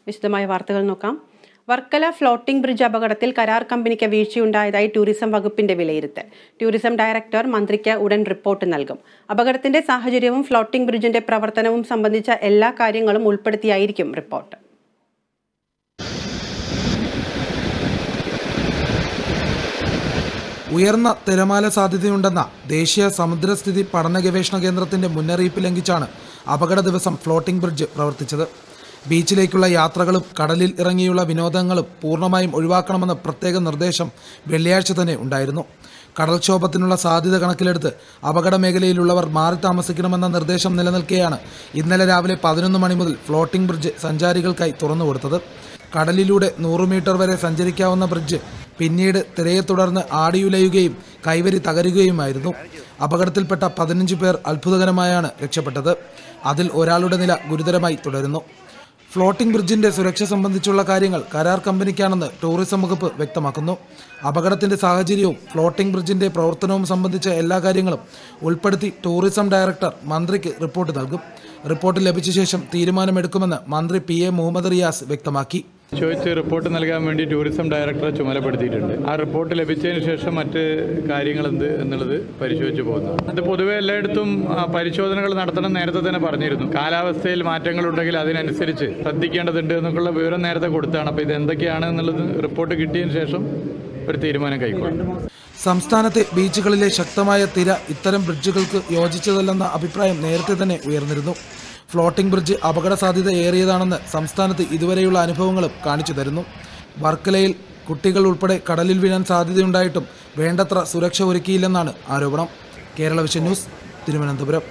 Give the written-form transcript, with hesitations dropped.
വിശദമായ വാർത്തകൾ നോക്കാം. വർക്കല ഫ്ലോട്ടിംഗ് ബ്രിഡ്ജ് അപകടത്തിൽ കരാർ കമ്പനിക്ക് വീഴ്ചയുണ്ടായതായി ടൂറിസം വകുപ്പിന്റെ വിലയിരുത്തൽ. ടൂറിസം ഡയറക്ടർ മന്ത്രിക്ക് ഉടൻ റിപ്പോർട്ട് നൽകും. അപകടത്തിന്റെ സാഹചര്യവും ഫ്ലോട്ടിംഗ് ബ്രിഡ്ജിന്റെ പ്രവർത്തനവും സംബന്ധിച്ച എല്ലാ കാര്യങ്ങളും ഉൾപ്പെടുത്തിയായിരിക്കും റിപ്പോർട്ട്. ഉയർന്ന തിരമാല സാധ്യതയുണ്ടെന്ന ദേശീയ സമുദ്രസ്ഥിതി പഠന ഗവേഷണ കേന്ദ്രത്തിന്റെ മുന്നറിയിപ്പ് ലംഘിച്ചാണ് അപകട ദിവസം ഫ്ലോട്ടിംഗ് ബ്രിഡ്ജ് പ്രവർത്തിച്ചത്. ബീച്ചിലേക്കുള്ള യാത്രകളും കടലിൽ ഇറങ്ങിയുള്ള വിനോദങ്ങളും പൂർണ്ണമായും ഒഴിവാക്കണമെന്ന പ്രത്യേക നിർദ്ദേശം വെള്ളിയാഴ്ച തന്നെ ഉണ്ടായിരുന്നു. കടൽക്ഷോഭത്തിനുള്ള സാധ്യത കണക്കിലെടുത്ത് അപകട മേഖലയിലുള്ളവർ മാറി താമസിക്കണമെന്ന നിർദ്ദേശം നിലനിൽക്കെയാണ് ഇന്നലെ രാവിലെ 11 മണി മുതൽ ഫ്ലോട്ടിംഗ് ബ്രിഡ്ജ് സഞ്ചാരികൾക്കായി തുറന്നുകൊടുത്തത്. കടലിലൂടെ 100 മീറ്റർ വരെ സഞ്ചരിക്കാവുന്ന ബ്രിഡ്ജ് പിന്നീട് തിരയെ തുടർന്ന് ആടിയുലയുകയും കൈവരി തകരുകയുമായിരുന്നു. അപകടത്തിൽപ്പെട്ട 15 പേർ അത്ഭുതകരമായാണ് രക്ഷപ്പെട്ടത്. അതിൽ ഒരാളുടെ നില ഗുരുതരമായി തുടരുന്നു. ഫ്ലോട്ടിംഗ് ബ്രിഡ്ജിന്റെ സുരക്ഷ സംബന്ധിച്ചുള്ള കാര്യങ്ങൾ കരാർ കമ്പനിക്കാണെന്ന് ടൂറിസം വകുപ്പ് വ്യക്തമാക്കുന്നു. അപകടത്തിന്റെ സാഹചര്യവും ഫ്ലോട്ടിംഗ് ബ്രിഡ്ജിന്റെ പ്രവർത്തനവും സംബന്ധിച്ച എല്ലാ കാര്യങ്ങളും ഉൾപ്പെടുത്തി ടൂറിസം ഡയറക്ടർ മന്ത്രിക്ക് റിപ്പോർട്ട് നൽകും. റിപ്പോർട്ട് ലഭിച്ച ശേഷം തീരുമാനമെടുക്കുമെന്ന് മന്ത്രി PA മുഹമ്മദ് റിയാസ് വ്യക്തമാക്കി. ചോദിച്ച് റിപ്പോർട്ട് നൽകാൻ വേണ്ടി ടൂറിസം ഡയറക്ടറെ ചുമതലപ്പെടുത്തിയിട്ടുണ്ട്. ആ റിപ്പോർട്ട് ലഭിച്ചതിന് ശേഷം മറ്റ് കാര്യങ്ങൾ എന്ത് എന്നുള്ളത് പരിശോധിച്ച് പോകുന്നു. അത് പൊതുവെ എല്ലായിടത്തും പരിശോധനകൾ നടത്തണം നേരത്തെ തന്നെ പറഞ്ഞിരുന്നു. കാലാവസ്ഥയിൽ മാറ്റങ്ങളുണ്ടെങ്കിൽ അതിനനുസരിച്ച് ശ്രദ്ധിക്കേണ്ടതുണ്ട് എന്നൊക്കെയുള്ള വിവരം നേരത്തെ കൊടുത്താണ്. അപ്പോൾ ഇത് എന്തൊക്കെയാണ് എന്നുള്ളത് റിപ്പോർട്ട് കിട്ടിയതിന് ശേഷം ഒരു തീരുമാനം കൈക്കൊള്ളും. സംസ്ഥാനത്തെ ബീച്ചുകളിലെ ശക്തമായ തിര ഇത്തരം ബ്രിഡ്ജുകൾക്ക് യോജിച്ചതല്ലെന്ന അഭിപ്രായം നേരത്തെ തന്നെ ഉയർന്നിരുന്നു. ഫ്ലോട്ടിംഗ് ബ്രിഡ്ജ് അപകട സാധ്യത ഏറിയതാണെന്ന് സംസ്ഥാനത്ത് ഇതുവരെയുള്ള അനുഭവങ്ങളും കാണിച്ചു തരുന്നു. വർക്കലയിൽ കുട്ടികൾ ഉൾപ്പെടെ കടലിൽ വീഴാൻ സാധ്യതയുണ്ടായിട്ടും വേണ്ടത്ര സുരക്ഷ ഒരുക്കിയില്ലെന്നാണ് ആരോപണം. Kerala vision news, Thiruvananthapuram.